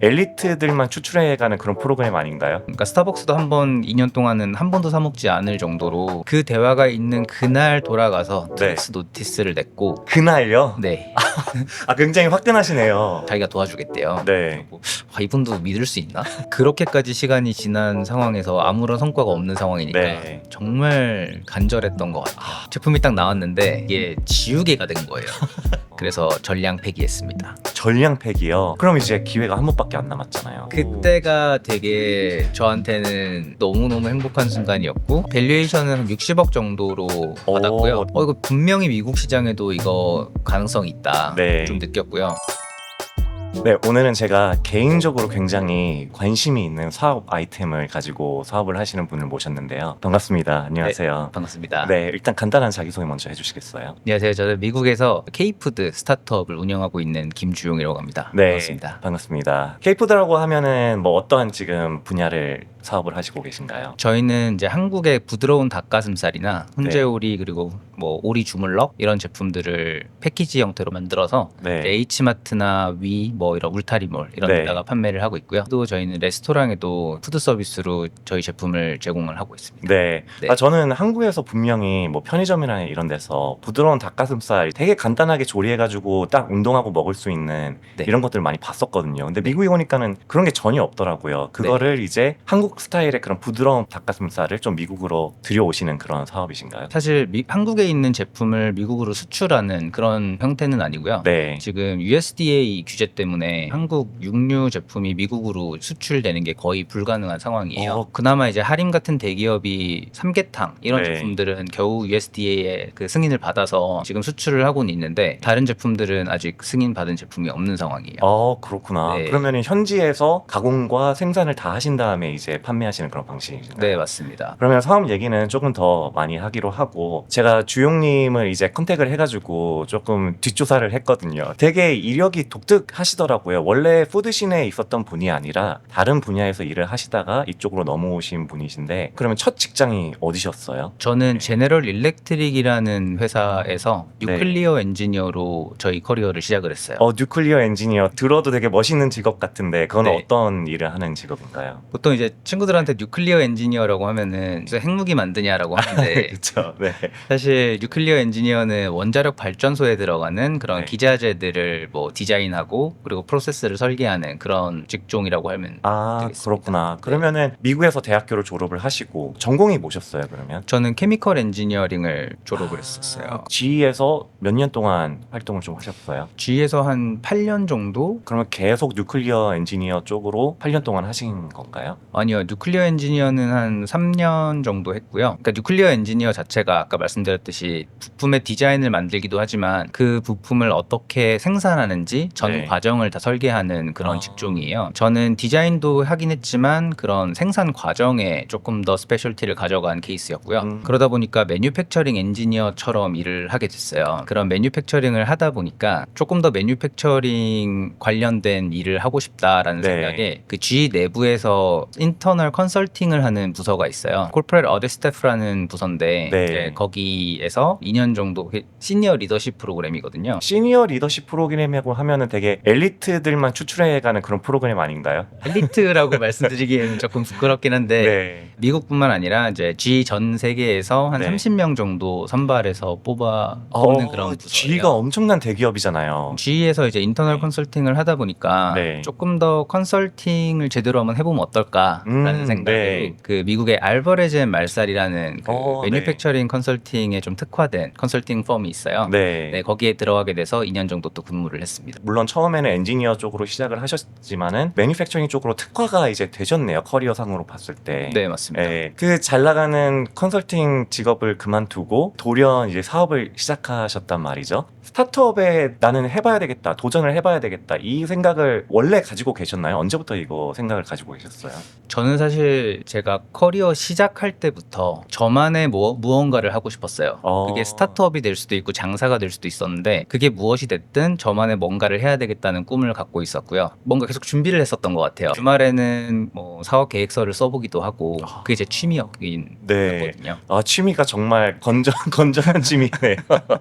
엘리트들만 추출해가는 그런 프로그램 아닌가요? 그러니까 스타벅스도 한 번 2년 동안은 한 번도 사 먹지 않을 정도로 그 대화가 있는 그날 돌아가서 네. 트랙스 노티스를 냈고 그날요? 네 아, 굉장히 화끈하시네요. 자기가 도와주겠대요. 네. 그리고 이분도 믿을 수 있나? 그렇게까지 시간이 지난 상황에서 아무런 성과가 없는 상황이니까 네. 정말 간절했던 것 같아요. 제품이 딱 나왔는데 이게 지우개가 된 거예요. 그래서 전량 폐기했습니다. 전량팩이요? 그럼 이제 기회가 한 번밖에 안 남았잖아요. 그때가 되게 저한테는 너무너무 행복한 순간이었고 밸류에이션은 한 60억 정도로 받았고요. 이거 분명히 미국 시장에도 이거 가능성이 있다 네. 좀 느꼈고요. 네, 오늘은 제가 개인적으로 굉장히 관심이 있는 사업 아이템을 가지고 사업을 하시는 분을 모셨는데요. 반갑습니다. 안녕하세요. 반갑습니다. 네, 일단 간단한 자기소개 먼저 해주시겠어요? 안녕하세요. 저는 미국에서 K푸드 스타트업을 운영하고 있는 김주용이라고 합니다. 네, 반갑습니다. 반갑습니다. K푸드라고 하면은 뭐 어떠한 지금 분야를 사업을 하시고 계신가요? 저희는 이제 한국의 부드러운 닭가슴살이나 네. 훈제오리 그리고 뭐 오리 주물럭 이런 제품들을 패키지 형태로 만들어서 네. H마트나 위 뭐 이런 울타리몰 이런 네. 데다가 판매를 하고 있고요. 또 저희는 레스토랑에도 푸드 서비스로 저희 제품을 제공을 하고 있습니다. 네. 네. 저는 한국에서 분명히 뭐 편의점이나 이런 데서 부드러운 닭가슴살 되게 간단하게 조리해가지고 딱 운동하고 먹을 수 있는 네. 이런 것들 많이 봤었거든요. 근데 미국에 오니까는 그런 게 전혀 없더라고요. 그거를 이제 한국 스타일의 그런 부드러운 닭가슴살을 좀 미국으로 들여오시는 그런 사업이신가요? 사실 한국에 있는 제품을 미국으로 수출하는 그런 형태는 아니고요. 네. 지금 USDA 규제 때문에 한국 육류 제품이 미국으로 수출되는 게 거의 불가능한 상황이에요. 그나마 이제 하림 같은 대기업이 삼계탕 이런 네. 제품들은 겨우 USDA의 그 승인을 받아서 지금 수출을 하고는 있는데 다른 제품들은 아직 승인 받은 제품이 없는 상황이에요. 그렇구나. 네. 그러면은 현지에서 가공과 생산을 다 하신 다음에 이제 판매하시는 그런 방식이신가요? 네, 맞습니다. 그러면 사업 얘기는 조금 더 많이 하기로 하고, 제가 주용님을 이제 컨택을 해가지고 조금 뒷조사를 했거든요. 되게 이력이 독특하시더라고요. 원래 푸드신에 있었던 분이 아니라 다른 분야에서 일을 하시다가 이쪽으로 넘어오신 분이신데, 그러면 첫 직장이 어디셨어요? 저는 제네럴 일렉트릭이라는 회사에서 네. 뉴클리어 엔지니어로 저희 커리어를 시작을 했어요. 뉴클리어 엔지니어. 들어도 되게 멋있는 직업 같은데 그건 네. 어떤 일을 하는 직업인가요? 보통 이제 친구들한테 뉴클리어 엔지니어라고 하면은 무슨 핵무기 만드냐라고 하는데 그렇죠. 네. 사실 뉴클리어 엔지니어는 원자력 발전소에 들어가는 그런 네. 기자재들을 뭐 디자인하고 그리고 프로세스를 설계하는 그런 직종이라고 하면 되겠습니다. 그렇구나. 네. 그러면은 미국에서 대학교를 졸업을 하시고 전공이 뭐셨어요, 그러면? 저는 케미컬 엔지니어링을 졸업을 했었어요. GE에서 몇 년 동안 활동을 좀 하셨어요? G에서 한 8년 정도? 그러면 계속 뉴클리어 엔지니어 쪽으로 8년 동안 하신 건가요? 아니요. 뉴클리어 엔지니어는 한 3년 정도 했고요. 그러니까 뉴클리어 엔지니어 자체가 아까 말씀드렸듯이 부품의 디자인을 만들기도 하지만 그 부품을 어떻게 생산하는지 전 네. 과정을 다 설계하는 그런 직종이에요. 저는 디자인도 하긴 했지만 그런 생산 과정에 조금 더 스페셜티를 가져간 케이스였고요. 그러다 보니까 매뉴팩처링 엔지니어처럼 일을 하게 됐어요. 그런 매뉴팩처링을 하다 보니까 조금 더 매뉴팩처링 관련된 일을 하고 싶다라는 네. 생각에 그 G 내부에서 인터널 컨설팅을 하는 부서가 있어요. 코퍼레이트 어드 스태프라는 부서인데 네. 이제 거기에서 2년 정도 시니어 리더십 프로그램이거든요. 시니어 리더십 프로그램이라고 하면은 되게 엘리트들만 추출해가는 그런 프로그램 아닌가요? 엘리트라고 말씀드리기에는 조금 부끄럽긴 한데 네. 미국뿐만 아니라 이제 G 전 세계에서 한 네. 30명 정도 선발해서 뽑는 그런 부서예요. G가 엄청난 대기업이잖아요. G에서 이제 인터널 네. 컨설팅을 하다 보니까 네. 조금 더 컨설팅을 제대로 한번 해보면 어떨까라는 생각으로 네. 그 미국의 알버레즈 앤 말살이라는 그 네. 매뉴팩처링 컨설팅에 좀 특화된 컨설팅 펌이 있어요. 네. 네, 거기에 들어가게 돼서 2년 정도 또 근무를 했습니다. 물론 처음에는 엔지니어 쪽으로 시작을 하셨지만은 매니팩처링 쪽으로 특화가 이제 되셨네요. 커리어상으로 봤을 때. 네, 맞습니다. 네. 그 잘 나가는 컨설팅 직업을 그만두고 돌연 이제 사업을 시작하셨단 말이죠. 스타트업에 나는 해봐야 되겠다, 도전을 해봐야 되겠다 이 생각을 원래 가지고 계셨나요? 언제부터 이거 생각을 가지고 계셨어요? 저는 저는 사실 제가 커리어 시작할 때부터 저만의 무언가를 하고 싶었어요. 그게 스타트업이 될 수도 있고 장사가 될 수도 있었는데 그게 무엇이 됐든 저만의 뭔가를 해야 되겠다는 꿈을 갖고 있었고요. 뭔가 계속 준비를 했었던 것 같아요. 주말에는 뭐 사업 계획서를 써보기도 하고 그게 제 취미였거든요. 네. 취미가 정말 건전한 취미네요.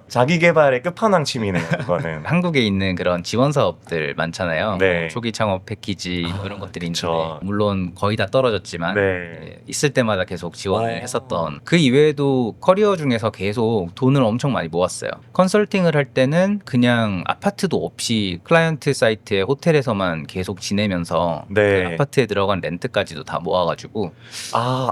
자기 개발의 끝판왕 취미네요, 그거는. 한국에 있는 그런 지원 사업들 많잖아요. 네. 뭐 초기 창업 패키지 이런 것들이 그쵸. 있는데 물론 거의 다 떨어졌지만 네. 예, 있을 때마다 계속 지원을 했었던 그 이외에도 커리어 중에서 계속 돈을 엄청 많이 모았어요. 컨설팅을 할 때는 그냥 아파트도 없이 클라이언트 사이트에 호텔에서만 계속 지내면서 네. 그 아파트에 들어간 렌트까지도 다 모아가지고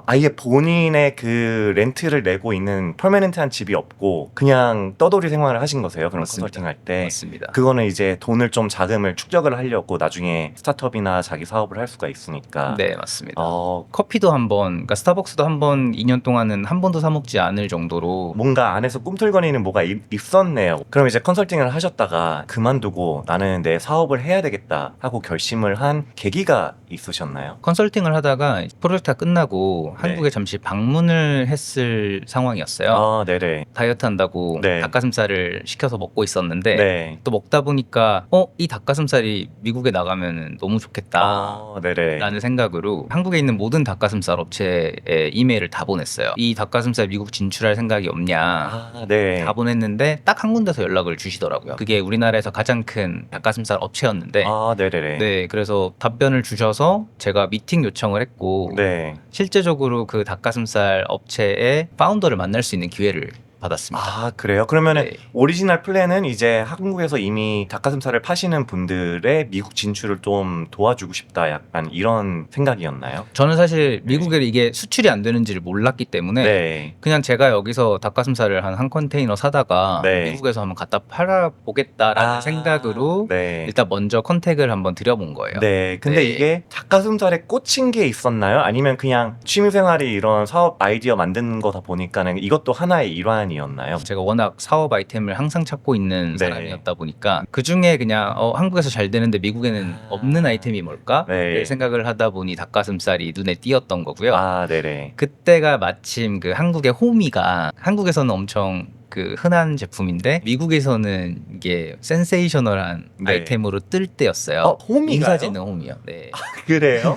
아예 본인의 그 렌트를 내고 있는 퍼머넨트한 집이 없고 그냥 떠돌이 생활을 하신 거세요? 그럼 맞습니다. 컨설팅 할 때. 맞습니다. 그거는 이제 돈을 좀 자금을 축적을 하려고 나중에 스타트업이나 자기 사업을 할 수가 있으니까. 네, 맞습니다. 어, 커피도 그러니까 스타벅스도 한 번 2년 동안은 한 번도 사 먹지 않을 정도로 뭔가 안에서 꿈틀거리는 뭐가 있었네요. 그럼 이제 컨설팅을 하셨다가 그만두고 나는 내 사업을 해야 되겠다 하고 결심을 한 계기가 있으셨나요? 컨설팅을 하다가 프로젝트가 끝나고 네. 한국에 잠시 방문을 했을 상황이었어요. 네네. 다이어트 한다고 네. 닭가슴살을 시켜서 먹고 있었는데 네. 또 먹다 보니까 이 닭가슴살이 미국에 나가면 너무 좋겠다. 네네. 라는 생각으로 한국에 있는 모든 닭가슴살 업체에 이메일을 다 보냈어요. 이 닭가슴살 미국 진출할 생각이 없냐. 네. 다 보냈는데 딱 한 군데서 연락을 주시더라고요. 그게 우리나라에서 가장 큰 닭가슴살 업체였는데 네네네. 네, 그래서 답변을 주셔서 제가 미팅 요청을 했고 네. 실제적으로 그 닭가슴살 업체의 파운더를 만날 수 있는 기회를 받았습니다. 그래요? 그러면은 네. 오리지널 플랜은 이제 한국에서 이미 닭가슴살을 파시는 분들의 미국 진출을 좀 도와주고 싶다 약간 이런 생각이었나요? 저는 사실 미국에 이게 수출이 안 되는지를 몰랐기 때문에 네. 그냥 제가 여기서 닭가슴살을 한 컨테이너 사다가 네. 미국에서 한번 갖다 팔아보겠다라는 생각으로 네. 일단 먼저 컨택을 한번 드려본 거예요. 네. 근데 네. 이게 닭가슴살에 꽂힌 게 있었나요? 아니면 그냥 취미생활이 이런 사업 아이디어 만드는 거다 보니까는 이것도 하나의 일환이었나요? 제가 워낙 사업 아이템을 항상 찾고 있는 네. 사람이었다 보니까 그 중에 그냥 한국에서 잘 되는데 미국에는 없는 아이템이 뭘까? 네. 생각을 하다 보니 닭가슴살이 눈에 띄었던 거고요. 네네. 그때가 마침 그 한국의 호미가 한국에서는 엄청 그 흔한 제품인데 미국에서는 이게 센세이셔널한 네. 아이템으로 뜰 때였어요. 호미가요? 인사지능 호미요. 네. 그래요?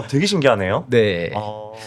되게 신기하네요. 네.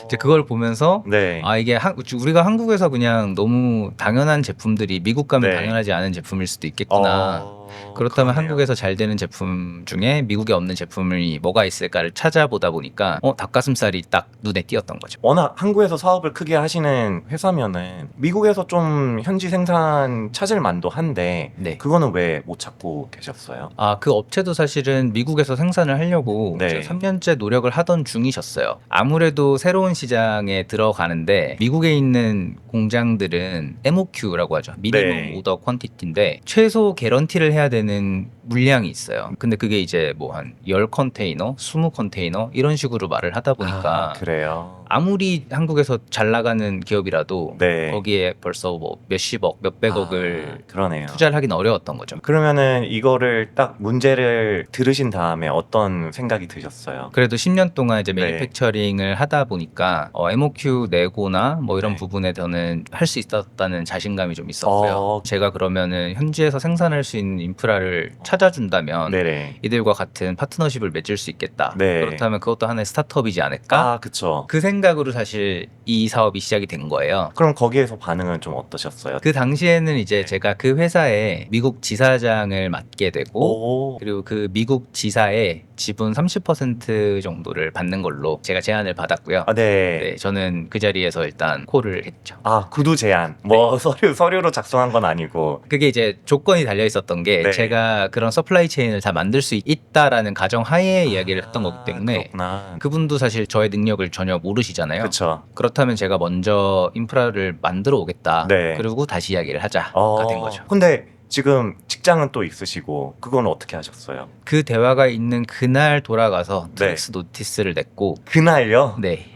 이제 그걸 보면서 네. 이게 우리가 한국에서 그냥 너무 당연한 제품들이 미국 가면 네. 당연하지 않은 제품일 수도 있겠구나. 그렇다면 그러네요. 한국에서 잘 되는 제품 중에 미국에 없는 제품이 뭐가 있을까를 찾아보다 보니까 닭가슴살이 딱 눈에 띄었던 거죠. 워낙 한국에서 사업을 크게 하시는 회사면은 미국에서 좀 현지 생산 찾을 만도 한데 네. 그거는 왜 못 찾고 계셨어요? 그 업체도 사실은 미국에서 생산을 하려고 네. 3년째 노력을 하던 중이셨어요. 아무래도 새로운 시장에 들어가는데 미국에 있는 공장들은 MOQ라고 하죠. 미니멈 네. 오더 퀀티티인데 최소 개런티를 해야 되는 물량이 있어요. 근데 그게 이제 뭐 한 10컨테이너, 20컨테이너 이런 식으로 말을 하다 보니까 그래요. 아무리 한국에서 잘 나가는 기업이라도 네. 거기에 벌써 뭐 몇십억, 몇백억을 그러네요. 투자를 하긴 어려웠던 거죠. 그러면은 이거를 딱 문제를 들으신 다음에 어떤 생각이 드셨어요? 그래도 10년 동안 이제 네. 매니팩처링을 하다 보니까 MOQ 내고나 뭐 이런 네. 부분에 저는 할 수 있었다는 자신감이 좀 있었고요. 제가 그러면은 현지에서 생산할 수 있는 인프라를 찾아준다면 네네. 이들과 같은 파트너십을 맺을 수 있겠다. 네. 그렇다면 그것도 하나의 스타트업이지 않을까? 그쵸. 그 생각으로 사실 이 사업이 시작이 된 거예요. 그럼 거기에서 반응은 좀 어떠셨어요? 그 당시에는 이제 네. 제가 그 회사에 미국 지사장을 맡게 되고 그리고 그 미국 지사의 지분 30% 정도를 받는 걸로 제가 제안을 받았고요. 네. 네, 저는 그 자리에서 일단 콜을 했죠. 구두 제안. 네. 뭐 서류로 작성한 건 아니고. 그게 이제 조건이 달려 있었던 게 네. 제가 그런 서플라이 체인을 다 만들 수 있다라는 가정 하에 이야기를 했던 거기 때문에 그렇구나. 그분도 사실 저의 능력을 전혀 모르시잖아요. 그쵸. 그렇다면 제가 먼저 인프라를 만들어 오겠다. 네. 그리고 다시 이야기를 하자가 된 거죠. 근데 지금 직장은 또 있으시고 그건 어떻게 하셨어요? 그 대화가 있는 그날 돌아가서 네. 트랙스 노티스를 냈고 그날요? 네.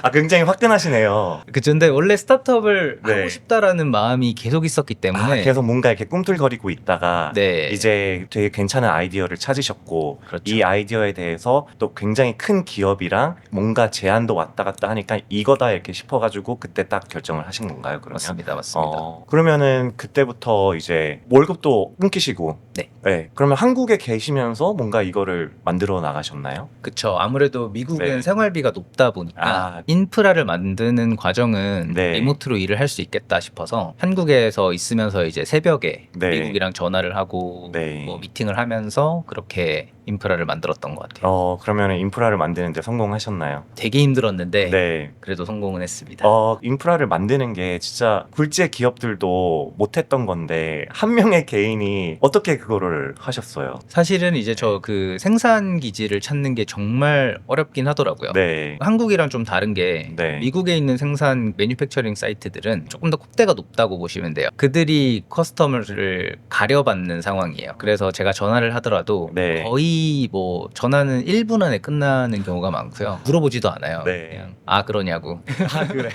아 굉장히 화끈하시네요. 그쵸. 근데 원래 스타트업을 네. 하고 싶다라는 마음이 계속 있었기 때문에 계속 뭔가 이렇게 꿈틀거리고 있다가 네. 이제 되게 괜찮은 아이디어를 찾으셨고 그렇죠. 이 아이디어에 대해서 또 굉장히 큰 기업이랑 뭔가 제안도 왔다 갔다 하니까 이거다 이렇게 싶어가지고 그때 딱 결정을 하신 건가요? 그러면? 맞습니다. 그러면은 그때부터 이제 월급도 끊기시고 네. 그러면 한국에 계시면서 뭔가 이거를 만들어 나가셨나요? 그쵸. 아무래도 미국은 네. 생활비가 높다 보니까 인프라를 만드는 과정은 네. 리모트로 일을 할 수 있겠다 싶어서 한국에서 있으면서 이제 새벽에 네. 미국이랑 전화를 하고 네. 뭐 미팅을 하면서 그렇게 인프라를 만들었던 것 같아요. 그러면 인프라를 만드는데 성공하셨나요? 되게 힘들었는데 네. 그래도 성공은 했습니다. 인프라를 만드는 게 진짜 굴지의 기업들도 못했던 건데 한 명의 개인이 어떻게 그거를 하셨어요? 사실은 이제 저 그 생산 기지를 찾는 게 정말 어렵긴 하더라고요. 네. 한국이랑 좀 다른 게 네. 미국에 있는 생산 매뉴팩처링 사이트들은 조금 더 콧대가 높다고 보시면 돼요. 그들이 커스터머를 가려받는 상황이에요. 그래서 제가 전화를 하더라도 네. 거의 뭐 전화는 1분 안에 끝나는 경우가 많고요. 물어보지도 않아요. 네. 그냥 아 그러냐고 아 그래.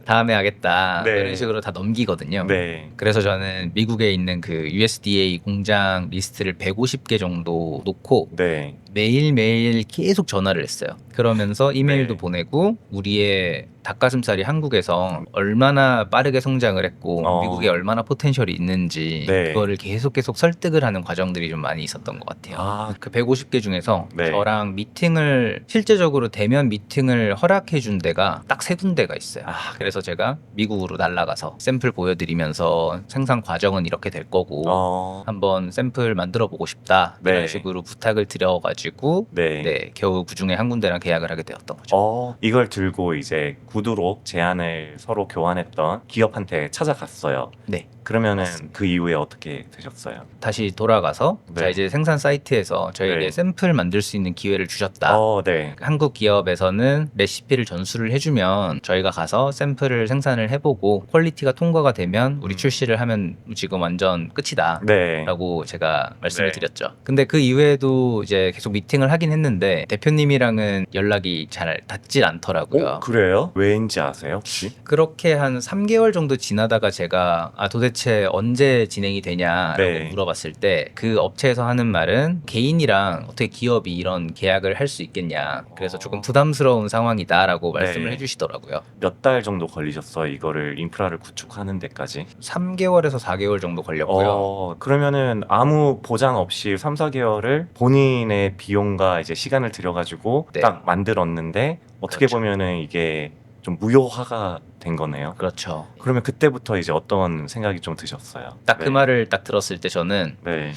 다음에 하겠다 네. 이런 식으로 다 넘기거든요. 네. 그래서 저는 미국에 있는 그 USDA 공장 리스트를 150개 정도 놓고 네. 매일매일 계속 전화를 했어요. 그러면서 이메일도 네. 보내고 우리의 닭가슴살이 한국에서 얼마나 빠르게 성장을 했고 미국에 얼마나 포텐셜이 있는지 네. 그거를 계속 설득을 하는 과정들이 좀 많이 있었던 것 같아요. 그 150개 중에서 네. 저랑 미팅을 실제적으로 대면 미팅을 허락해 준 데가 딱 3군데가 있어요. 그래서 제가 미국으로 날아가서 샘플 보여드리면서 생산 과정은 이렇게 될 거고 한번 샘플 만들어 보고 싶다 네. 이런 식으로 부탁을 드려가지고 네. 겨우 그 중에 한 군데랑 계약을 하게 되었던 거죠. 이걸 들고 이제 구두로 제안을 서로 교환했던 기업한테 찾아갔어요. 네. 그러면은 그 이후에 어떻게 되셨어요? 다시 돌아가서 네. 자 이제 생산 사이트에서 저에게 네. 샘플 만들 수 있는 기회를 주셨다. 네. 한국 기업에서는 레시피를 전수를 해주면 저희가 가서 샘플을 생산을 해보고 퀄리티가 통과가 되면 우리 출시를 하면 지금 완전 끝이다. 네. 라고 제가 말씀을 네. 드렸죠. 근데 그 이후에도 이제 계속 미팅을 하긴 했는데 대표님이랑은 연락이 잘 닿질 않더라고요. 그래요? 왜인지 아세요 혹시? 그렇게 한 3개월 정도 지나다가 제가 도대체 언제 진행이 되냐라고 네. 물어봤을 때 그 업체에서 하는 말은 개인이랑 어떻게 기업이 이런 계약을 할 수 있겠냐. 그래서 조금 부담스러운 상황이다라고 말씀을 네. 해주시더라고요. 몇 달 정도 걸리셨어요? 이거를 인프라를 구축하는 데까지? 3개월에서 4개월 정도 걸렸고요. 그러면은 아무 보장 없이 3, 4개월을 본인의 비용과 이제 시간을 들여가지고 네. 딱 만들었는데 어떻게 그렇죠. 보면은 이게 좀 무효화가 된 거네요. 그렇죠. 그러면 그때부터 이제 어떤 생각이 좀 드셨어요? 딱 그 말을 딱 들었을 때 저는 네.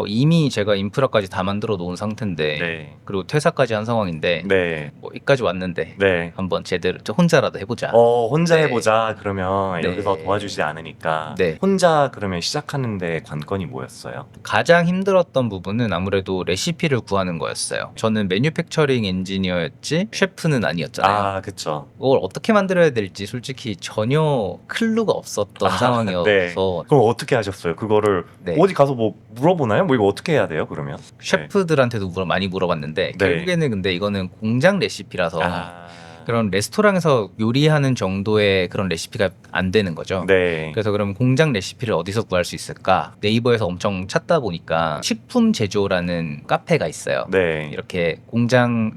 이미 제가 인프라까지 다 만들어 놓은 상태인데 네. 그리고 퇴사까지 한 상황인데 네. 뭐 여기까지 왔는데 네. 한번 제대로 저 혼자라도 해보자. 혼자 네. 해보자. 그러면 네. 여기서 도와주지 않으니까. 네. 혼자 그러면 시작하는데 관건이 뭐였어요? 가장 힘들었던 부분은 아무래도 레시피를 구하는 거였어요. 저는 매뉴팩처링 엔지니어였지 셰프는 아니었잖아요. 그쵸. 그걸 어떻게 만들어야 될지 솔직히 전혀 클루가 없었던 상황이어서 네. 그럼 어떻게 하셨어요? 그거를 네. 어디 가서 뭐 물어보나요? 뭐 이거 어떻게 해야 돼요? 그러면? 셰프들한테도 많이 물어봤는데 네. 결국에는 근데 이거는 공장 레시피라서 아. 그런 레스토랑에서 요리하는 정도의 그런 레시피가 안 되는 거죠. 네. 그래서 그럼 공장 레시피를 어디서 구할 수 있을까? 네이버에서 엄청 찾다 보니까 식품 제조라는 카페가 있어요. 네. 이렇게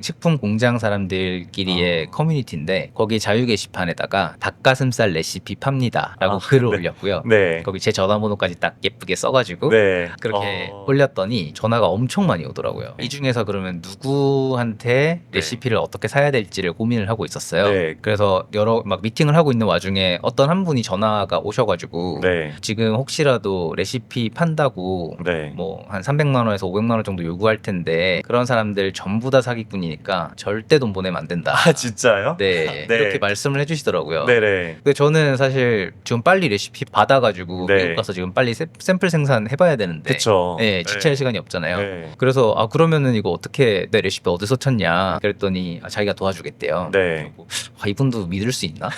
식품 공장 사람들끼리의 커뮤니티인데 거기 자유 게시판에다가 닭가슴살 레시피 팝니다라고 글을 네. 올렸고요. 네. 거기 제 전화번호까지 딱 예쁘게 써가지고 네. 그렇게 올렸더니 전화가 엄청 많이 오더라고요. 이 중에서 그러면 누구한테 레시피를 어떻게 사야 될지를 고민을 하고 있었어요. 네. 그래서 막 미팅을 하고 있는 와중에 어떤 한 분이 전화가 오셔가지고 네. 지금 혹시라도 레시피 판다고 네. 뭐 한 300만 원에서 500만 원 정도 요구할 텐데 그런 사람들 전부 다 사기꾼이니까 절대 돈 보내면 안 된다. 진짜요? 네, 네. 이렇게 말씀을 해주시더라고요. 네네. 근데 저는 사실 지금 빨리 레시피 받아가지고 네. 미국 가서 지금 빨리 샘플 생산 해봐야 되는데 그쵸. 네, 지체할 시간이 없잖아요. 네. 그래서 그러면은 이거 어떻게 내 레시피 어디서 찾냐 그랬더니 자기가 도와주겠대요. 네. 네. 그리고 이분도 믿을 수 있나?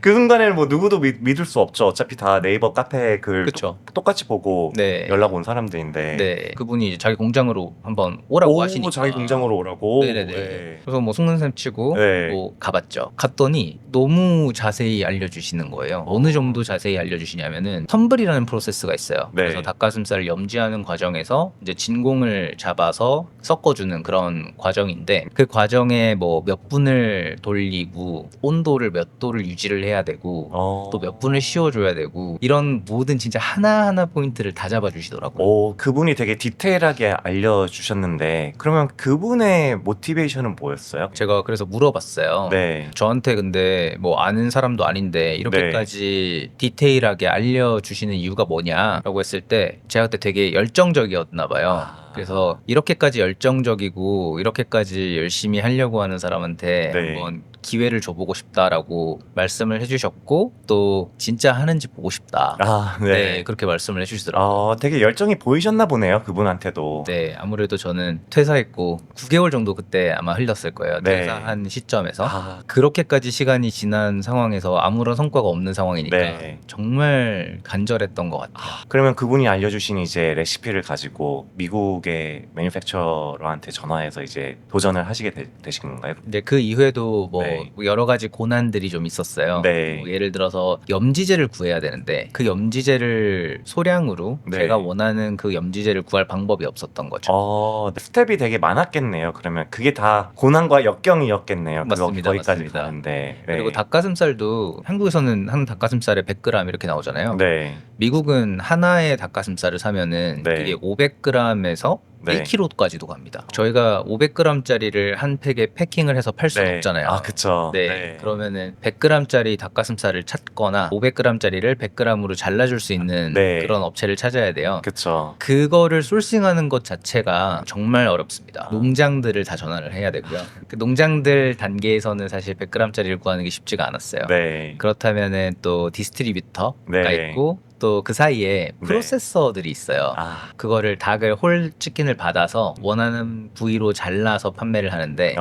그 순간에는 뭐 누구도 믿을 수 없죠. 어차피 다 네이버 카페 글 그쵸. 똑같이 보고 네. 연락 온 사람들인데. 네. 그분이 이제 자기 공장으로 한번 오라고 하시니까. 자기 공장으로 오라고. 네네네. 네. 그래서 뭐 속는셈 치고 네. 뭐 가봤죠. 갔더니 너무 자세히 알려주시는 거예요. 어느 정도 자세히 알려주시냐면은 텀블이라는 프로세스가 있어요. 네. 그래서 닭가슴살을 염지하는 과정에서 이제 진공을 잡아서 섞어주는 그런 과정인데 그 과정에 뭐 몇 분을 돌리고 온도를 몇 도를 유지를 해야 되고 또 몇 분을 씌워줘야 되고 이런 모든 진짜 하나하나 포인트를 다 잡아주시더라고요. 그분이 되게 디테일하게 알려주셨는데 그러면 그분의 모티베이션은 뭐였어요? 제가 그래서 물어봤어요. 네. 저한테 근데 뭐 아는 사람도 아닌데 이렇게까지 디테일하게 알려주시는 이유가 뭐냐라고 했을 때 제가 그때 되게 열정적이었나 봐요. 그래서 이렇게까지 열정적이고 이렇게까지 열심히 하려고 하는 사람한테 네. 한번 기회를 줘보고 싶다라고 말씀을 해주셨고 또 진짜 하는지 보고 싶다. 네, 그렇게 말씀을 해주시더라고요. 되게 열정이 보이셨나 보네요, 그분한테도. 네, 아무래도 저는 퇴사했고 9개월 정도 그때 아마 흘렸을 거예요. 네. 퇴사한 시점에서. 그렇게까지 시간이 지난 상황에서 아무런 성과가 없는 상황이니까 네. 정말 간절했던 것 같아요. 그러면 그분이 알려주신 이제 레시피를 가지고 미국의 매니팩처러한테 전화해서 이제 도전을 하시게 되신 건가요? 근데 그 이후에도 뭐 네. 여러 가지 고난들이 좀 있었어요. 네. 뭐 예를 들어서 염지제를 구해야 되는데 그 염지제를 소량으로 네. 제가 원하는 그 염지제를 구할 방법이 없었던 거죠. 스텝이 되게 많았겠네요. 그러면 그게 다 고난과 역경이었겠네요. 맞습니다, 거기까지 맞습니다. 가는데. 네. 그리고 닭가슴살도 한국에서는 한 닭가슴살에 100g 이렇게 나오잖아요. 네. 미국은 하나의 닭가슴살을 사면은 네. 그게 500g에서 네. 1kg까지도 갑니다. 저희가 500g짜리를 한 팩에 패킹을 해서 팔 수는 네. 없잖아요. 그쵸. 네. 그러면은 100g짜리 닭가슴살을 찾거나 500g짜리를 100g으로 잘라줄 수 있는 네. 그런 업체를 찾아야 돼요. 그쵸. 그거를 소싱하는 것 자체가 정말 어렵습니다. 농장들을 다 전화를 해야 되고요. 그 농장들 단계에서는 사실 100g짜리를 구하는 게 쉽지가 않았어요. 네. 그렇다면은 또 디스트리뷰터가 네. 있고 또 그 사이에 프로세서들이 있어요. 그거를 닭을 홀 치킨을 받아서 원하는 부위로 잘라서 판매를 하는데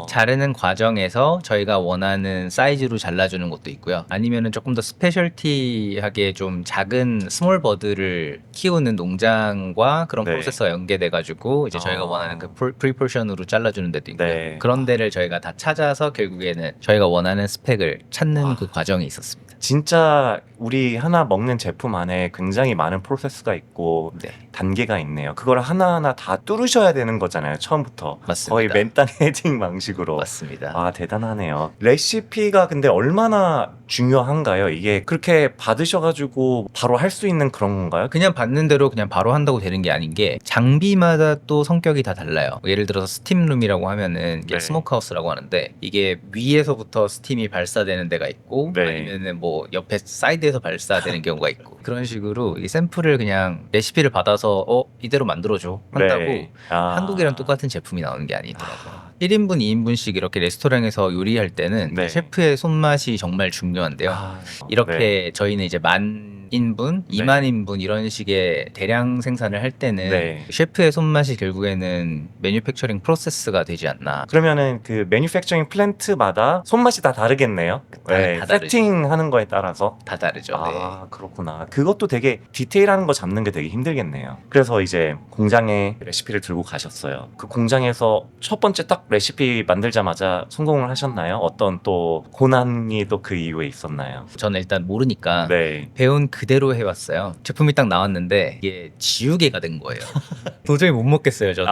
자르는 과정에서 저희가 원하는 사이즈로 잘라주는 것도 있고요. 아니면은 조금 더 스페셜티하게 좀 작은 스몰 버드를 키우는 농장과 그런 네. 프로세서가 연계돼가지고 이제 저희가 원하는 그 프리포션으로 잘라주는 데도 있고요. 네. 그런 데를 저희가 다 찾아서 결국에는 저희가 원하는 스펙을 찾는 그 과정이 있었습니다. 진짜 우리 하나 먹는 제품 안에 굉장히 많은 프로세스가 있고 네. 단계가 있네요. 그걸 하나하나 다 뚫으셔야 되는 거잖아요. 처음부터. 맞습니다. 거의 맨땅 헤딩 방식으로. 맞습니다. 대단하네요. 레시피가 근데 얼마나 중요한가요? 이게 그렇게 받으셔가지고 바로 할 수 있는 그런 건가요? 그냥 받는 대로 그냥 바로 한다고 되는 게 아닌 게 장비마다 또 성격이 다 달라요. 예를 들어서 스팀룸이라고 하면은 이게 네. 스모크하우스라고 하는데 이게 위에서부터 스팀이 발사되는 데가 있고 네. 아니면은 뭐 옆에 사이드에서 발사되는 경우가 있고 그런 식으로 이 샘플을 그냥 레시피를 받아서 이대로 만들어줘 한다고 네. 한국이랑 똑같은 제품이 나오는 게 아니더라고요. 1인분, 2인분씩 이렇게 레스토랑에서 요리할 때는 네. 셰프의 손맛이 정말 중요한데요. 이렇게 네. 저희는 이제 10,000인분, 네. 20,000인분 이런 식의 대량 생산을 할 때는 네. 셰프의 손맛이 결국에는 매뉴팩처링 프로세스가 되지 않나. 그러면은 그 매니팩처링 플랜트마다 손맛이 다 다르겠네요. 다 다르죠. 세팅하는 거에 따라서. 다 다르죠. 네. 그렇구나. 그것도 되게 디테일한 거 잡는 게 되게 힘들겠네요. 그래서 이제 공장에 레시피를 들고 가셨어요. 그 공장에서 첫 번째 딱 레시피 만들자마자 성공을 하셨나요? 어떤 또 고난이 또 그 이후에 있었나요? 저는 일단 모르니까 네. 배운 그대로 해왔어요. 제품이 딱 나왔는데 이게 지우개가 된 거예요. 도저히 못 먹겠어요, 저도.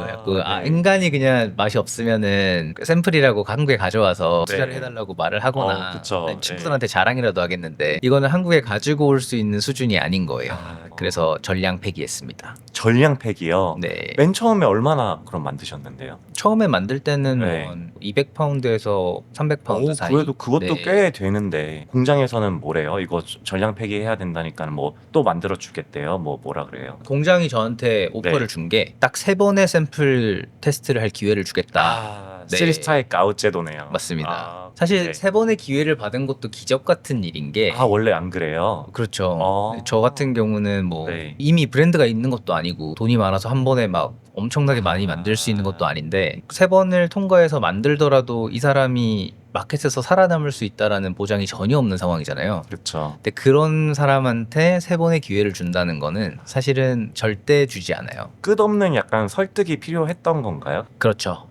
네. 인간이 그냥 맛이 없으면은 샘플이라고 한국에 가져와서 네. 투자를 해달라고 말을 하거나 그쵸. 아니, 친구들한테 자랑이라도 하겠는데 이거는 한국에 가지고 올 수 있는 수준이 아닌 거예요. 그래서 전량 폐기했습니다. 전량 팩이요? 네. 맨 처음에 얼마나 그럼 만드셨는데요? 처음에 만들 때는 네. 뭐 200파운드에서 300파운드 사이. 그래도 그것도 네. 꽤 되는데 공장에서는 뭐래요? 이거 전량 폐기해야 된다니까 뭐 또 만들어 주겠대요? 뭐라 그래요? 공장이 저한테 오퍼를 네. 준 게 딱 3번의 샘플 테스트를 할 기회를 주겠다. 네. 시리스 타입 아웃 제도네요. 맞습니다. 사실 네. 3번의 기회를 받은 것도 기적 같은 일인 게 아, 원래 안 그래요? 그렇죠. 저 같은 경우는 뭐 네. 이미 브랜드가 있는 것도 아니고 돈이 많아서 한 번에 막 엄청나게 많이 아. 만들 수 있는 것도 아닌데 3번을 통과해서 만들더라도 이 사람이 마켓에서 살아남을 수 있다라는 보장이 전혀 없는 상황이잖아요. 그렇죠. 근데 그런 사람한테 3번의 기회를 준다는 거는 사실은 절대 주지 않아요. 끝없는 약간 설득이 필요했던 건가요? 그렇죠.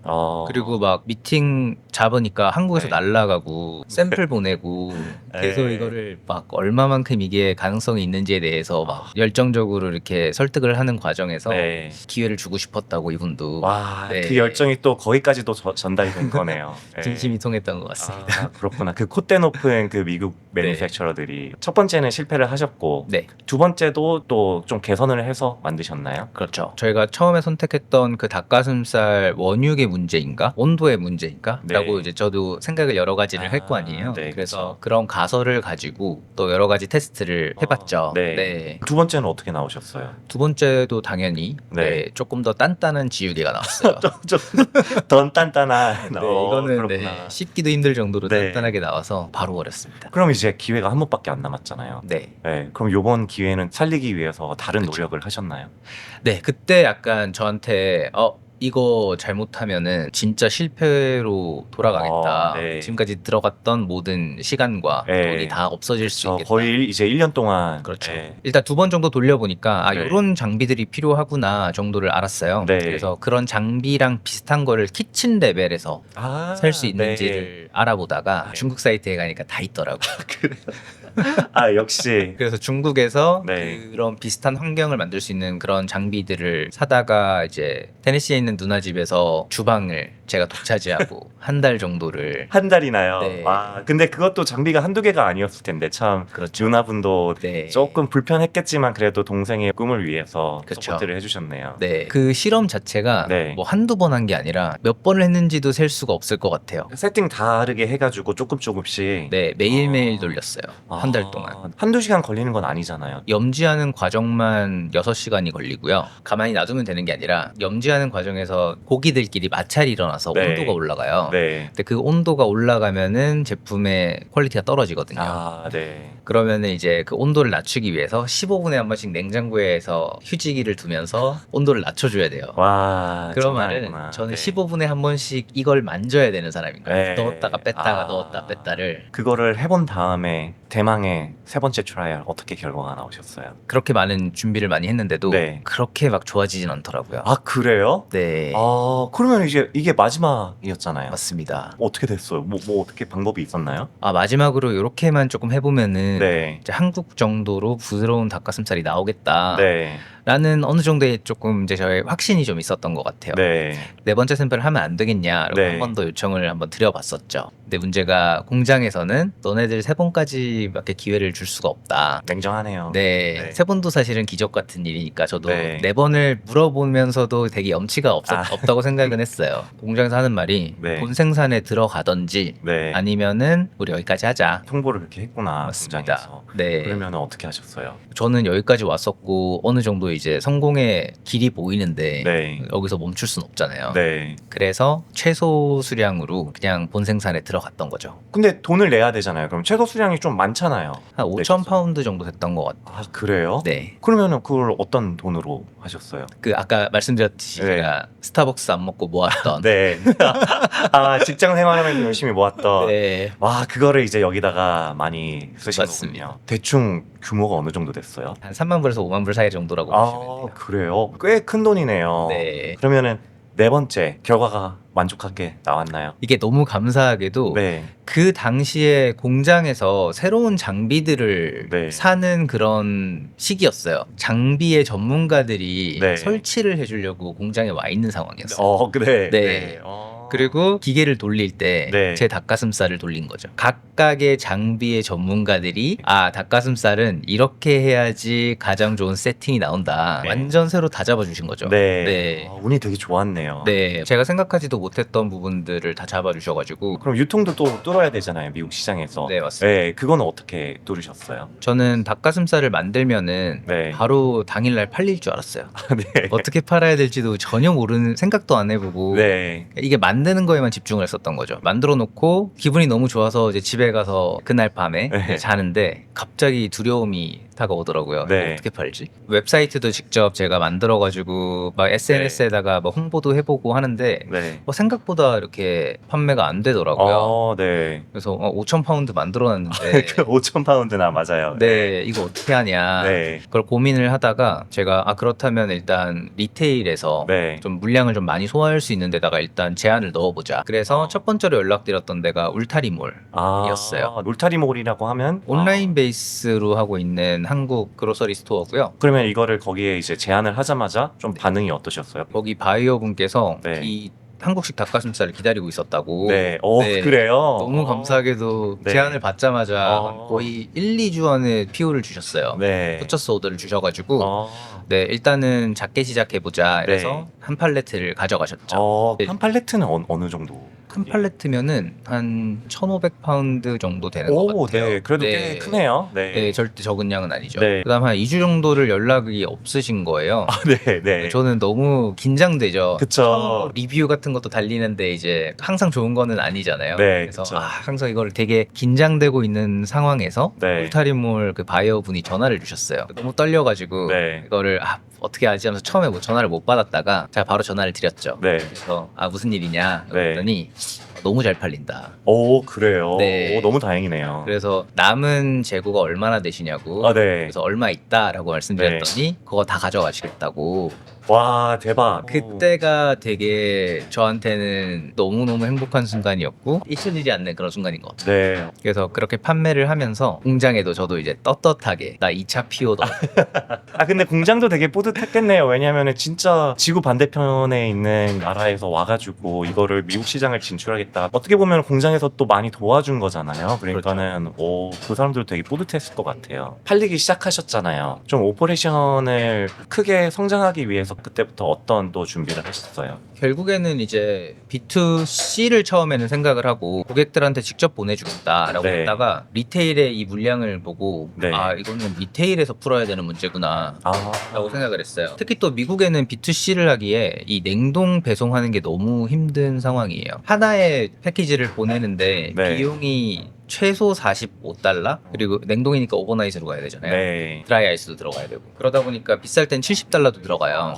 그리고 막 미팅 잡으니까 한국에서 네. 날라가고 샘플 보내고 계속 네. 이거를 막 얼마만큼 이게 가능성이 있는지에 대해서 막 열정적으로 이렇게 설득을 하는 과정에서 네. 기회를 주고 싶었다고 이분도 와, 네. 그 열정이 또 거기까지도 전달이 된 거네요. 네. 진심이 통했던 것 같습니다. 아, 그렇구나. 그 콧대 높은 그 미국 매니팩처러들이 첫 번째는 실패를 하셨고 네. 두 번째도 또 좀 개선을 해서 만드셨나요? 그렇죠. 저희가 처음에 선택했던 그 닭가슴살 원육의 문제인가? 온도의 문제인가? 네. 라고 이제 저도 생각을 여러 가지를 할 거 아니에요. 네, 그래서 그쵸. 그런 가설을 가지고 또 여러 가지 테스트를 해봤죠. 네. 두 번째는 어떻게 나오셨어요? 두 번째도 당연히 네. 네, 조금 더 단단한 지우개가 나왔어요. 좀 단단한. 네, 이거는 네, 그렇구나. 씹기도 힘들 정도로 네. 단단하게 나와서 바로 버렸습니다. 그럼 이제 기회가 한 번밖에 안 남았잖아요. 네. 네, 그럼 요번 기회는 살리기 위해서 다른 그쵸. 노력을 하셨나요? 네, 그때 약간 저한테 이거 잘못하면은 진짜 실패로 돌아가겠다. 네. 지금까지 들어갔던 모든 시간과 네. 돈이 다 없어질 수 저 있겠다. 거의 이제 1년 동안. 그렇죠. 네. 일단 2번 정도 돌려보니까 네. 이런 장비들이 필요하구나 정도를 알았어요. 네. 그래서 그런 장비랑 비슷한 거를 키친 레벨에서 살 수 있는지를 알아보다가 네. 중국 사이트에 가니까 다 있더라고요. 아, 역시. 그래서 중국에서 네. 그런 비슷한 환경을 만들 수 있는 그런 장비들을 사다가 이제 테네시에 있는 누나 집에서 주방을 제가 독차지하고 한 달 정도를 한 달이나요? 네. 와, 근데 그것도 장비가 한두 개가 아니었을 텐데 참 그렇죠. 누나분도 네. 조금 불편했겠지만 그래도 동생의 꿈을 위해서 그쵸. 서포트를 해주셨네요. 네. 그 실험 자체가 네. 뭐 한두 번 한 게 아니라 몇 번을 했는지도 셀 수가 없을 것 같아요. 세팅 다르게 해가지고 조금씩. 네, 매일매일 아. 돌렸어요. 한 달 동안. 한두 시간 걸리는 건 아니잖아요. 염지하는 과정만 6시간이 걸리고요. 가만히 놔두면 되는 게 아니라 염지하는 과정에서 고기들끼리 마찰이 일어나서 네. 온도가 올라가요. 네. 근데 그 온도가 올라가면은 제품의 퀄리티가 떨어지거든요. 아, 네. 그러면은 이제 그 온도를 낮추기 위해서 15분에 한 번씩 냉장고에서 휴지기를 두면서 온도를 낮춰줘야 돼요. 와. 그러면은 장난 저는 아니구나. 네. 15분에 한 번씩 이걸 만져야 되는 사람인 거예요. 네. 넣었다가 뺐다가 아. 넣었다 뺐다를. 그거를 해본 다음에 대망의 세 번째 트라이얼 어떻게 결과가 나오셨어요? 그렇게 많은 준비를 많이 했는데도 네. 그렇게 막 좋아지진 않더라고요. 아, 그래요? 네. 그러면 이게 마지막이었잖아요. 맞습니다. 어떻게 됐어요? 뭐 어떻게 방법이 있었나요? 마지막으로 이렇게만 조금 해보면은 네. 이제 한국 정도로 부드러운 닭가슴살이 나오겠다. 네. 라는 어느 정도의 조금 이제 저의 확신이 좀 있었던 것 같아요. 네. 네 번째 샘플을 하면 안 되겠냐라고 네. 한 번 더 요청을 한번 드려봤었죠. 근데 문제가 공장에서는 너네들 3번까지밖에 기회를 줄 수가 없다. 냉정하네요. 네, 네. 3번도 사실은 기적 같은 일이니까 저도 네. 4번을 물어보면서도 되게 염치가 없다고 생각은 했어요. 공장에서 하는 말이 네. 본 생산에 들어가던지 네. 아니면은 우리 여기까지 하자. 통보를 그렇게 했구나. 맞습니다. 공장에서. 네. 그러면 어떻게 하셨어요? 저는 여기까지 왔었고 어느 정도 이제 성공의 길이 보이는데 네. 여기서 멈출 순 없잖아요. 네. 그래서 최소 수량으로 그냥 본 생산에 들어갔던 거죠. 근데 돈을 내야 되잖아요. 그럼 최소 수량이 좀 많잖아요. 한 5천 파운드 정도 됐던 것 같아요. 아, 그래요? 네. 그러면은 그걸 어떤 돈으로 하셨어요? 그 아까 말씀드렸듯이 네. 제가 스타벅스 안 먹고 모았던 네. 직장 생활하면서 열심히 모았던. 네. 와, 그거를 이제 여기다가 많이 쓰신 맞습니다. 거군요. 대충 규모가 어느 정도 됐어요? 한 3만 불에서 5만 불 사이 정도라고 보시면 돼요. 그래요? 꽤 큰 돈이네요. 네. 그러면은 네 번째 결과가 만족하게 나왔나요? 이게 너무 감사하게도 네. 그 당시에 공장에서 새로운 장비들을 네. 사는 그런 시기였어요. 장비의 전문가들이 네. 설치를 해주려고 공장에 와 있는 상황이었어요. 그래. 네. 그리고 기계를 돌릴 때 네. 제 닭가슴살을 돌린 거죠. 각각의 장비의 전문가들이 닭가슴살은 이렇게 해야지 가장 좋은 세팅이 나온다. 네. 완전 새로 다 잡아주신 거죠. 네. 네. 운이 되게 좋았네요. 네. 제가 생각하지도 못했던 부분들을 다 잡아주셔가지고 그럼 유통도 또 뚫어야 되잖아요, 미국 시장에서. 네, 맞습니다. 네, 그건 어떻게 뚫으셨어요? 저는 닭가슴살을 만들면은 네. 바로 당일날 팔릴 줄 알았어요. 네. 어떻게 팔아야 될지도 전혀 모르는 생각도 안 해보고 네. 이게 만드는 거에만 집중을 했었던 거죠. 만들어 놓고 기분이 너무 좋아서 이제 집에 가서 그날 밤에 네. 자는데 갑자기 두려움이 다가오더라고요. 네. 이거 어떻게 팔지? 웹사이트도 직접 제가 만들어가지고 막 SNS에다가 뭐 홍보도 해보고 하는데 네. 뭐 생각보다 이렇게 판매가 안 되더라고요. 네. 그래서 5,000파운드 만들어놨는데 5,000파운드나 맞아요. 네, 이거 어떻게 하냐. 네. 그걸 고민을 하다가 제가 그렇다면 일단 리테일에서 네. 좀 물량을 좀 많이 소화할 수 있는 데다가 일단 제안을 넣어보자. 그래서 첫 번째로 연락드렸던 데가 울타리몰. 이었어요. 울타리몰이라고 하면 온라인 베이스로 하고 있는 한국 그로서리 스토어고요. 그러면 이거를 거기에 이제 제안을 하자마자 좀 반응이 어떠셨어요? 거기 바이어 분께서 네. 이 한국식 닭가슴살을 기다리고 있었다고. 네. 네. 그래요? 너무 감사하게도 네. 제안을 받자마자 어. 거의 1, 2주 안에 PO를 주셨어요. 네. 포처스 오더를 주셔가지고 네. 네, 일단은 작게 시작해보자. 그래서 네. 한 팔레트를 가져가셨죠. 네. 한 팔레트는 어느 정도? 한 팔레트면은 한 1,500파운드 정도 되는 것 같아요. 네. 그래도 꽤 크네요. 네. 네, 절대 적은 양은 아니죠. 네. 그다음 한 2주 정도를 연락이 없으신 거예요. 네. 네. 저는 너무 긴장되죠. 그쵸. 처음 리뷰 같은 것도 달리는데 이제 항상 좋은 거는 아니잖아요. 네, 그래서 그쵸. 항상 이걸 되게 긴장되고 있는 상황에서 네. 울타리몰 그 바이어 분이 전화를 주셨어요. 너무 떨려가지고 네. 이거를 어떻게 하지 하면서 처음에 뭐 전화를 못 받았다가 제가 바로 전화를 드렸죠. 네. 그래서 무슨 일이냐 네. 그랬더니 너무 잘 팔린다. 그래요. 네. 너무 다행이네요. 그래서 남은 재고가 얼마나 되시냐고. 네. 그래서 얼마 있다라고 말씀드렸더니 그거 다 가져가시겠다고. 와, 대박. 그때가 되게 저한테는 너무너무 행복한 순간이었고 잊혀지지 않는 그런 순간인 것 같아요. 네. 그래서 그렇게 판매를 하면서 공장에도 저도 이제 떳떳하게 나 2차 PO도 근데 공장도 되게 뿌듯했겠네요. 왜냐면은 진짜 지구 반대편에 있는 나라에서 와가지고 이거를 미국 시장을 진출하겠다. 어떻게 보면 공장에서 또 많이 도와준 거잖아요. 그러니까는 그 사람들도 되게 뿌듯했을 것 같아요. 팔리기 시작하셨잖아요. 좀 오퍼레이션을 크게 성장하기 위해서 그때부터 어떤 또 준비를 하셨어요? 결국에는 이제 B2C를 처음에는 생각을 하고 고객들한테 직접 보내주겠다라고 네. 했다가 리테일의 이 물량을 보고 네. 이거는 리테일에서 풀어야 되는 문제구나 라고 생각을 했어요. 특히 또 미국에는 B2C를 하기에 이 냉동 배송하는 게 너무 힘든 상황이에요. 하나의 패키지를 보내는데 네. 비용이 최소 45달러? 그리고 냉동이니까 오버나잇으로 가야 되잖아요. 네. 드라이 아이스도 들어가야 되고 그러다 보니까 비쌀 땐 70달러도 들어가요.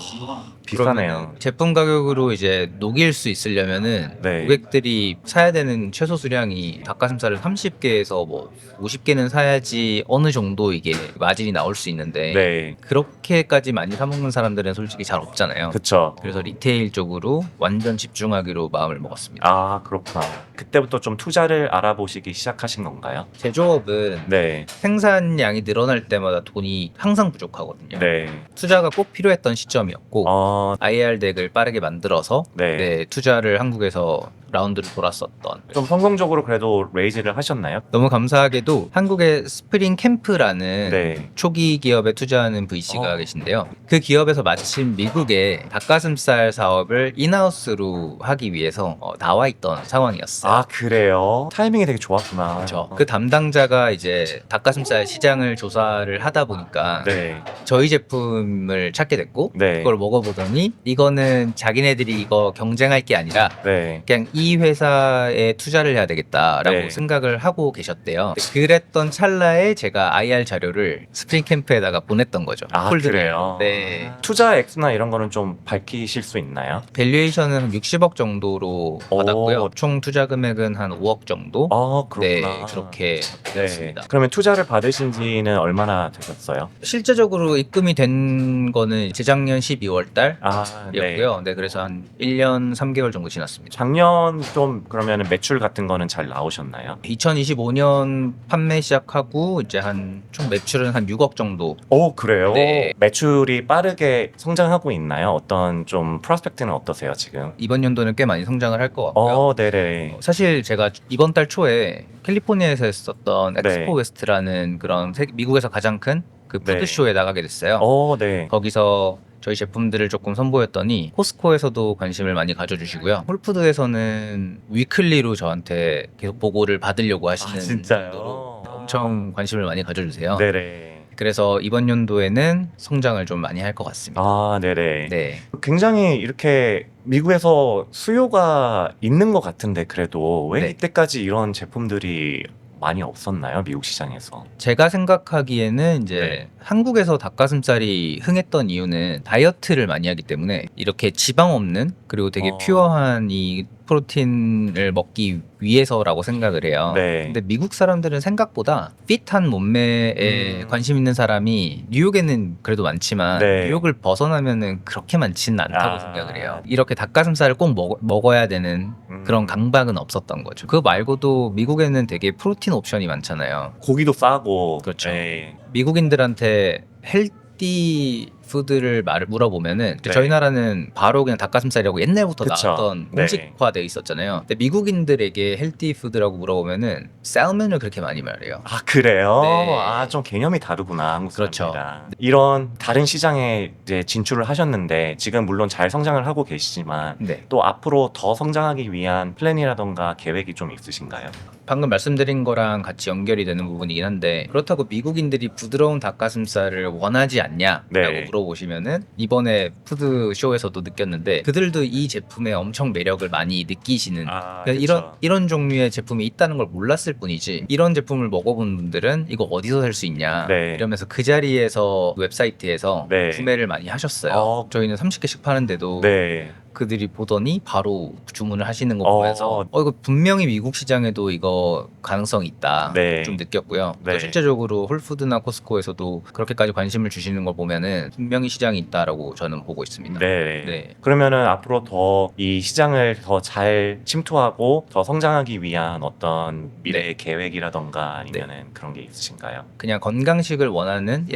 비싸네요. 그러면은 제품 가격으로 이제 녹일 수 있으려면은 네. 고객들이 사야 되는 최소 수량이 닭가슴살을 30개에서 뭐 50개는 사야지 어느 정도 이게 마진이 나올 수 있는데 네. 그렇게까지 많이 사 먹는 사람들은 솔직히 잘 없잖아요. 그쵸. 그래서 리테일 쪽으로 완전 집중하기로 마음을 먹었습니다. 그렇구나. 그때부터 좀 투자를 알아보시기 시작하신 건가요? 제조업은 네. 생산량이 늘어날 때마다 돈이 항상 부족하거든요. 네. 투자가 꼭 필요했던 시점이었고 IR 덱을 빠르게 만들어서 네. 투자를 한국에서 라운드를 돌았었던 좀 성공적으로 그래도 레이즈를 하셨나요? 너무 감사하게도 한국의 스프링 캠프라는 네. 초기 기업에 투자하는 VC가 어. 계신데요. 그 기업에서 마침 미국의 닭가슴살 사업을 인하우스로 하기 위해서 나와 있던 상황이었어요. 그래요? 타이밍이 되게 좋았구나. 그렇죠. 그 담당자가 이제 닭가슴살 시장을 조사를 하다 보니까 네. 저희 제품을 찾게 됐고 네. 그걸 먹어보더니 이거는 자기네들이 이거 경쟁할 게 아니라 네. 그냥 이 회사에 투자를 해야 되겠다라고 네. 생각을 하고 계셨대요. 그랬던 찰나에 제가 IR 자료를 스프링 캠프에다가 보냈던 거죠. 홀드를. 그래요? 네. 투자 액수나 이런 거는 좀 밝히실 수 있나요? 밸류에이션은 한 60억 정도로 오. 받았고요. 총 투자 금액은 한 5억 정도. 그렇구나. 네, 그렇게 됐습니다. 그러면 투자를 받으신 지는 얼마나 되셨어요? 실제적으로 입금이 된 거는 재작년 12월 네. 달이었고요. 네, 그래서 한 1년 3개월 정도 지났습니다. 작년 좀 그러면 매출 같은 거는 잘 나오셨나요? 2025년 판매 시작하고 이제 한 총 매출은 한 6억 정도. 그래요? 네. 매출이 빠르게 성장하고 있나요? 어떤 좀 프로스펙트는 어떠세요 지금? 이번 연도는 꽤 많이 성장을 할 것 같고요. 네네. 사실 제가 이번 달 초에 캘리포니아에서 했었던 네. 엑스포 웨스트라는 그런 미국에서 가장 큰 그 네. 푸드쇼에 나가게 됐어요. 네. 거기서 저희 제품들을 조금 선보였더니 코스코에서도 관심을 많이 가져주시고요. 홀푸드에서는 위클리로 저한테 계속 보고를 받으려고 하시는 진짜요? 정도로 엄청 관심을 많이 가져주세요. 네네. 그래서 이번 연도에는 성장을 좀 많이 할 것 같습니다. 아, 네네. 네. 굉장히 이렇게 미국에서 수요가 있는 것 같은데 그래도 왜 네. 이때까지 이런 제품들이 많이 없었나요? 미국 시장에서. 제가 생각하기에는 이제 네. 한국에서 닭가슴살이 흥했던 이유는 다이어트를 많이 하기 때문에 이렇게 지방 없는 그리고 되게 어. 퓨어한 이 프로틴을 먹기 위해서라고 생각을 해요. 네. 근데 미국 사람들은 생각보다 핏한 몸매에 관심 있는 사람이 뉴욕에는 그래도 많지만 네. 뉴욕을 벗어나면은 그렇게 많지는 않다고 아. 생각을 해요. 이렇게 닭가슴살을 꼭 먹어야 되는 그런 강박은 없었던 거죠. 그거 말고도 미국에는 되게 프로틴 옵션이 많잖아요. 고기도 싸고. 그렇죠. 네. 미국인들한테 헬디 푸드를 물어보면은 네. 저희 나라는 바로 그냥 닭가슴살이라고 옛날부터 그쵸. 나왔던 네. 공식화되어 있었잖아요. 근데 미국인들에게 헬디 푸드라고 물어보면은 쌀먼을 그렇게 많이 말해요. 아, 그래요? 네. 아, 좀 개념이 다르구나, 한국 그렇죠. 사람들이랑. 이런 다른 시장에 이제 진출을 하셨는데 지금 물론 잘 성장을 하고 계시지만 네. 또 앞으로 더 성장하기 위한 플랜이라던가 계획이 좀 있으신가요? 방금 말씀드린 거랑 같이 연결이 되는 부분이긴 한데 그렇다고 미국인들이 부드러운 닭가슴살을 원하지 않냐라고 네. 물어보시면은 이번에 푸드 쇼에서도 느꼈는데 그들도 이 제품의 엄청 매력을 많이 느끼시는 아, 그러니까 이런 종류의 제품이 있다는 걸 몰랐을 뿐이지 이런 제품을 먹어본 분들은 이거 어디서 살 수 있냐 네. 이러면서 그 자리에서 웹사이트에서 네. 구매를 많이 하셨어요. 어. 저희는 30개씩 파는데도 네. 그들이 보더니 바로 주문을 하시는 거 어. 보면서 이거 분명히 미국 시장에도 이거 가능성이 있다 네. 좀 느꼈고요. 또 네. 실제적으로 홀푸드나 코스코에서도 그렇게까지 관심을 주시는 걸 보면은 분명히 시장이 있다라고 저는 보고 있습니다. 네. 네. 그러면은 앞으로 더 이 시장을 더 잘 침투하고 더 성장하기 위한 어떤 미래의 계획이라던가 아니면은 그런 게 있으신가요? 그냥 건강식을 원하는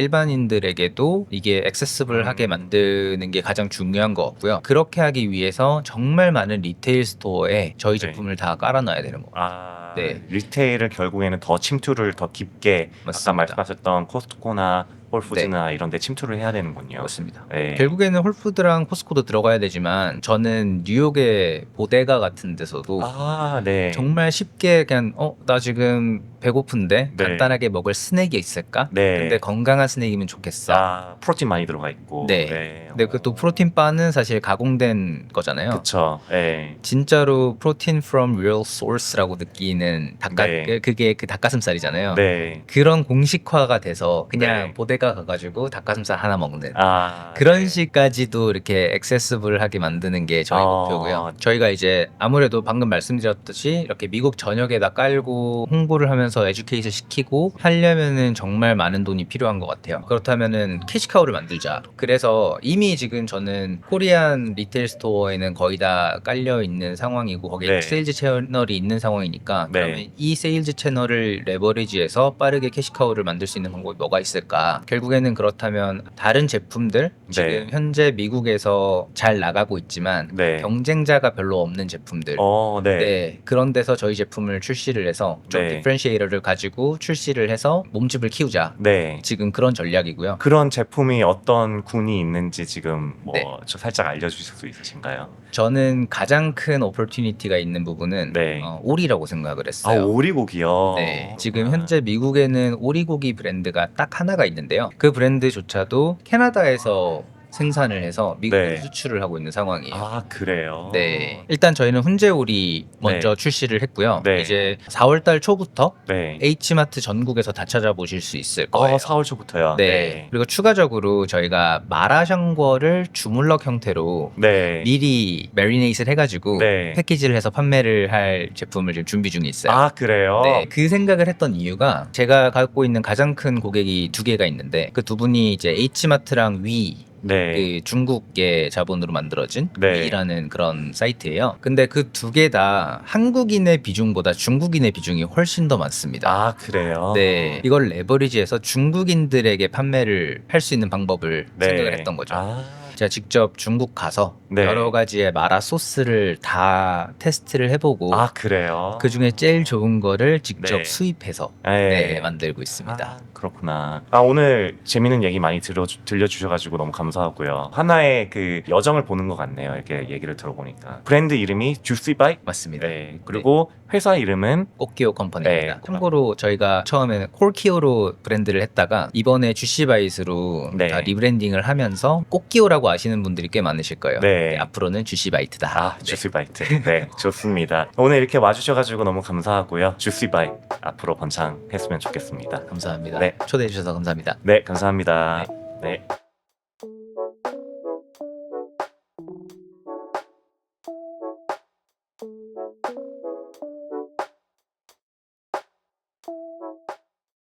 일반인들에게도 이게 액세스블하게 만드는 게 가장 중요한 것 같고요. 그렇게 하기 위해서 정말 많은 리테일 스토어에 저희 네. 제품을 다 깔아놔야 되는 거예요. 아, 네. 리테일을 결국에는 더 침투를 더 깊게 아까 맞습니다. 말씀하셨던 코스트코나 홀푸드나 이런 데 침투를 해야 되는군요. 맞습니다. 네. 결국에는 홀푸드랑 코스코도 들어가야 되지만 저는 뉴욕의 보데가 같은 데서도 아, 네. 정말 쉽게 그냥 나 지금 배고픈데 네. 간단하게 먹을 스낵이 있을까? 네. 근데 건강한 스낵이면 좋겠어. 아, 프로틴 많이 들어가 있고. 네. 근데 그 또 프로틴 바는 사실 가공된 거잖아요. 그쵸. 네. 진짜로 프로틴 from real source라고 느끼는 네. 그게 그 닭가슴살이잖아요. 네. 그런 공식화가 돼서 그냥 네. 보데가 가가지고 닭가슴살 하나 먹는 아, 그런 네. 식까지도 이렇게 액세스블하게 만드는 게 저희 목표고요. 저희가 이제 아무래도 방금 말씀드렸듯이 이렇게 미국 전역에다 깔고 홍보를 하면서 에듀케이션 시키고 하려면은 정말 많은 돈이 필요한 것 같아요. 그렇다면은 캐시카우를 만들자. 그래서 이미 지금 저는 코리안 리테일 스토어에는 거의 다 깔려 있는 상황이고 거기에 네. 세일즈 채널이 있는 상황이니까 네. 그러면 이 세일즈 채널을 레버리지해서 빠르게 캐시카우를 만들 수 있는 방법이 뭐가 있을까? 결국에는 그렇다면 다른 제품들 지금 현재 미국에서 잘 나가고 있지만 네. 경쟁자가 별로 없는 제품들 네. 네, 그런 데서 저희 제품을 출시를 해서 좀 네. 디퍼런시에이터를 가지고 출시를 해서 몸집을 키우자. 네. 지금 그런 전략이고요. 그런 제품이 어떤 군이 있는지 지금 네. 저 살짝 알려주실 수 있으신가요? 저는 가장 큰 오퍼튜니티가 있는 부분은 네. 오리라고 생각을 아, 했어요. 오리고기요. 네, 지금 현재 미국에는 오리고기 브랜드가 딱 하나가 있는데요. 그 브랜드조차도 캐나다에서 생산을 해서 미국으로 네. 수출을 하고 있는 상황이에요. 아, 그래요. 네, 일단 저희는 훈제오리 먼저 네. 출시를 했고요. 네. 이제 4월달 초부터 네. H마트 전국에서 다 찾아보실 수 있을 거예요. 4월 초부터요. 네. 그리고 추가적으로 저희가 마라샹궈를 주물럭 형태로 네. 미리 매리네이트를 해가지고 네. 패키지를 해서 판매를 할 제품을 지금 준비 중에 있어요. 아, 그래요? 네, 그 생각을 했던 이유가 제가 갖고 있는 가장 큰 고객이 두 개가 있는데 그 두 분이 이제 H마트랑 위 네. 그 중국의 자본으로 만들어진 네. 위라는 그런 사이트예요. 근데 그 두 개 다 한국인의 비중보다 중국인의 비중이 훨씬 더 많습니다. 아, 그래요? 네, 이걸 레버리지해서 중국인들에게 판매를 할 수 있는 방법을 네. 생각을 했던 거죠. 아, 제가 직접 중국 가서 네. 여러 가지의 마라 소스를 다 테스트를 해보고 아 그래요? 그 중에 제일 좋은 거를 직접 네. 수입해서 네. 만들고 있습니다. 아, 그렇구나. 아 오늘 재밌는 얘기 많이 들려주셔가지고 너무 감사하고요. 하나의 그 여정을 보는 것 같네요. 이렇게 얘기를 들어보니까 브랜드 이름이 주시바이. 맞습니다. 네. 그리고 회사 이름은 꽃기호 컴퍼니입니다. 네. 참고로 저희가 처음에는 콜키오로 브랜드를 했다가 이번에 주시바이트로 네. 다 리브랜딩을 하면서 꽃기호라고 아시는 분들이 꽤 많으실 거예요. 네. 앞으로는 주시바이트다. 아 주시바이트. 네, 좋습니다. 오늘 이렇게 와주셔가지고 너무 감사하고요. 주시바이 앞으로 번창했으면 좋겠습니다. 감사합니다. 네. 초대해 주셔서 감사합니다. 네, 감사합니다. 네.